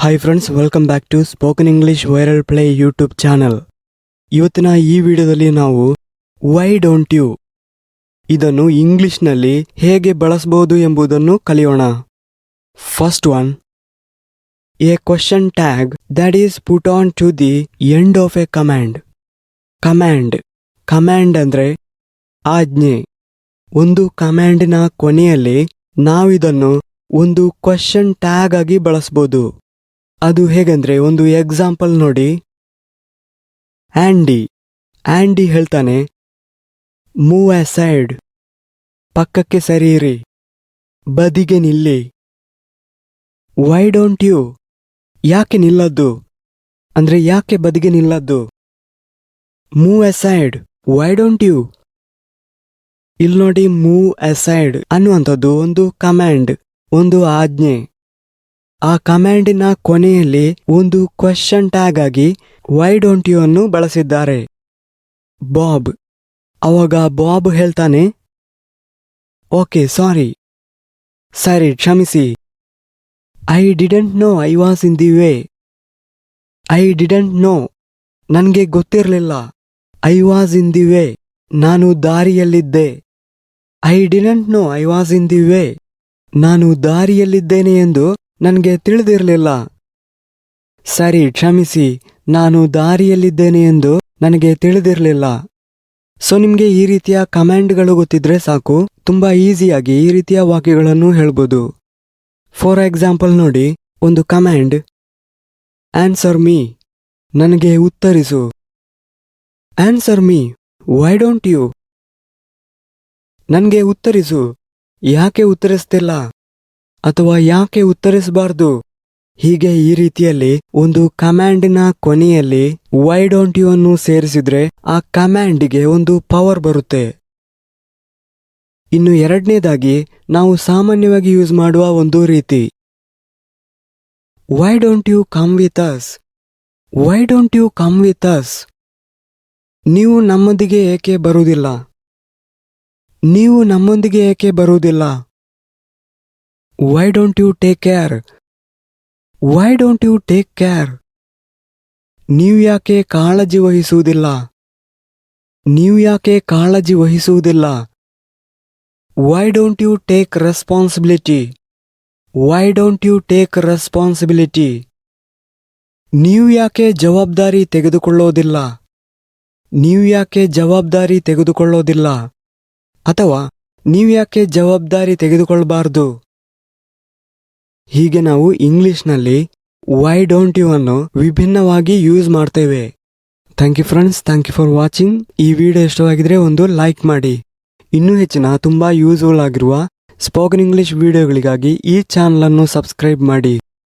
Hi friends, welcome back to spoken English viral play YouTube channel. ಇವತ್ತಿನ ಈ ವಿಡಿಯೋದಲ್ಲಿ ನಾವು ವೈ ಡೋಂಟ್ ಯು ಇದನ್ನು ಇಂಗ್ಲಿಷ್ನಲ್ಲಿ ಹೇಗೆ ಬಳಸಬಹುದು ಎಂಬುದನ್ನು ಕಲಿಯೋಣ. First one, a question tag that is put on to the end of a command. Command ಅಂದ್ರೆ ಆಜ್ಞೆ. ಒಂದು ಕಮಾಂಡಿನ ಕೊನೆಯಲ್ಲಿ ನಾವಿದನ್ನು ಒಂದು ಕ್ವೆಶ್ಚನ್ ಟ್ಯಾಗ್ ಆಗಿ ಬಳಸಬಹುದು. ಅದು ಹೇಗಂದ್ರೆ, ಒಂದು ಎಕ್ಸಾಂಪಲ್ ನೋಡಿ. ಆಂಡಿ ಹೇಳ್ತಾನೆ, ಮೂವ್ ಅಸೈಡ್, ಪಕ್ಕಕ್ಕೆ ಸರಿಯಿರಿ, ಬದಿಗೆ ನಿಲ್ಲಿ. ವೈ ಡೋಂಟ್ ಯು, ಯಾಕೆ ನಿಲ್ಲದ್ದು ಅಂದ್ರೆ ಯಾಕೆ ಬದಿಗೆ ನಿಲ್ಲದ್ದು. Move aside, why don't you. ಇಲ್ಲಿ ನೋಡಿ, ಮೂವ್ ಅಸೈಡ್ ಅನ್ನುವಂಥದ್ದು ಒಂದು ಕಮಾಂಡ್, ಒಂದು ಆಜ್ಞೆ. ಆ ಕಮಾಂಡಿನ ಕೊನೆಯಲ್ಲಿ ಒಂದು ಕ್ವೆಶ್ಚನ್ ಟ್ಯಾಗ್ ಆಗಿ ವೈ ಡೋಂಟ್ ಯು ಅನ್ನು ಬಳಸಿದ್ದಾರೆ. ಬಾಬ್, ಅವಾಗ ಬಾಬ್ ಹೇಳ್ತಾನೆ, ಓಕೆ ಸಾರಿ, ಕ್ಷಮಿಸಿ. I didn't know I was in the way. I didn't know, ನನಗೆ ಗೊತ್ತಿರಲಿಲ್ಲ. I was in the way, ನಾನು ದಾರಿಯಲ್ಲಿದ್ದೆ. I didn't know I was in the way, ನಾನು ದಾರಿಯಲ್ಲಿದ್ದೇನೆ ಎಂದು ನನಗೆ ತಿಳಿದಿರಲಿಲ್ಲ. ಸರಿ, ಕ್ಷಮಿಸಿ, ನಾನು ದಾರಿಯಲ್ಲಿದ್ದೇನೆ ಎಂದು ನನಗೆ ತಿಳಿದಿರಲಿಲ್ಲ. ಸೊ ನಿಮಗೆ ಈ ರೀತಿಯ ಕಮಾಂಡ್ಗಳು ಗೊತ್ತಿದ್ರೆ ಸಾಕು, ತುಂಬಾ ಈಸಿಯಾಗಿ ಈ ರೀತಿಯ ವಾಕ್ಯಗಳನ್ನು ಹೇಳ್ಬೋದು. ಫಾರ್ ಎಕ್ಸಾಂಪಲ್ ನೋಡಿ, ಒಂದು ಕಮಾಂಡ್, ಆನ್ಸರ್ ಮೀ, ನನಗೆ ಉತ್ತರಿಸು. Answer me, why don't you, ನನಗೆ ಉತ್ತರಿಸು, ಯಾಕೆ ಉತ್ತರಿಸ್ತಿಲ್ಲ ಅಥವಾ ಯಾಕೆ ಉತ್ತರಿಸಬಾರ್ದು. ಹೀಗೆ ಈ ರೀತಿಯಲ್ಲಿ ಒಂದು ಕಮಾಂಡಿನ ಕೊನೆಯಲ್ಲಿ ವೈ ಡೋಂಟ್ ಯು ಅನ್ನು ಸೇರಿಸಿದ್ರೆ ಆ ಕಮಾಂಡಿಗೆ ಒಂದು ಪವರ್ ಬರುತ್ತೆ. ಇನ್ನು ಎರಡನೇದಾಗಿ ನಾವು ಸಾಮಾನ್ಯವಾಗಿ ಯೂಸ್ ಮಾಡುವ ಒಂದು ರೀತಿ, why don't you come with us. Why don't you come with us, ನೀವು ನಮ್ಮೊಂದಿಗೆ ಏಕೆ ಬರುವುದಿಲ್ಲ. ನೀವು ನಮ್ಮೊಂದಿಗೆ ಏಕೆ ಬರುವುದಿಲ್ಲ. Why don't you take care. Why don't you take care, ನೀವು ಯಾಕೆ ಕಾಳಜಿ ವಹಿಸುವುದಿಲ್ಲ. ನೀವು ಯಾಕೆ ಕಾಳಜಿ ವಹಿಸುವುದಿಲ್ಲ. Why don't you take responsibility. Why don't you take responsibility, ನೀವು ಯಾಕೆ ಜವಾಬ್ದಾರಿ ತೆಗೆದುಕೊಳ್ಳೋದಿಲ್ಲ. ನೀವು ಯಾಕೆ ಜವಾಬ್ದಾರಿ ತೆಗೆದುಕೊಳ್ಳೋದಿಲ್ಲ ಅಥವಾ ನೀವು ಯಾಕೆ ಜವಾಬ್ದಾರಿ ತೆಗೆದುಕೊಳ್ಳಬಾರದು. ಹೀಗೆ ನಾವು ಇಂಗ್ಲಿಷ್ನಲ್ಲಿ ವೈ ಡೋಂಟ್ ಯು ಅನ್ನು ವಿಭಿನ್ನವಾಗಿ ಯೂಸ್ ಮಾಡ್ತೇವೆ. Thank you friends, thank you for watching. ಈ ವಿಡಿಯೋ ಇಷ್ಟವಾಗಿದ್ರೆ ಒಂದು ಲೈಕ್ ಮಾಡಿ. ಇನ್ನೂ ಹೆಚ್ಚಿನ ತುಂಬಾ ಯೂಸ್ಫುಲ್ ಆಗಿರುವ ಸ್ಪೋಕನ್ ಇಂಗ್ಲಿಷ್ ವಿಡಿಯೋಗಳಿಗಾಗಿ ಈ ಚಾನಲ್ ಅನ್ನು ಸಬ್ಸ್ಕ್ರೈಬ್ ಮಾಡಿ.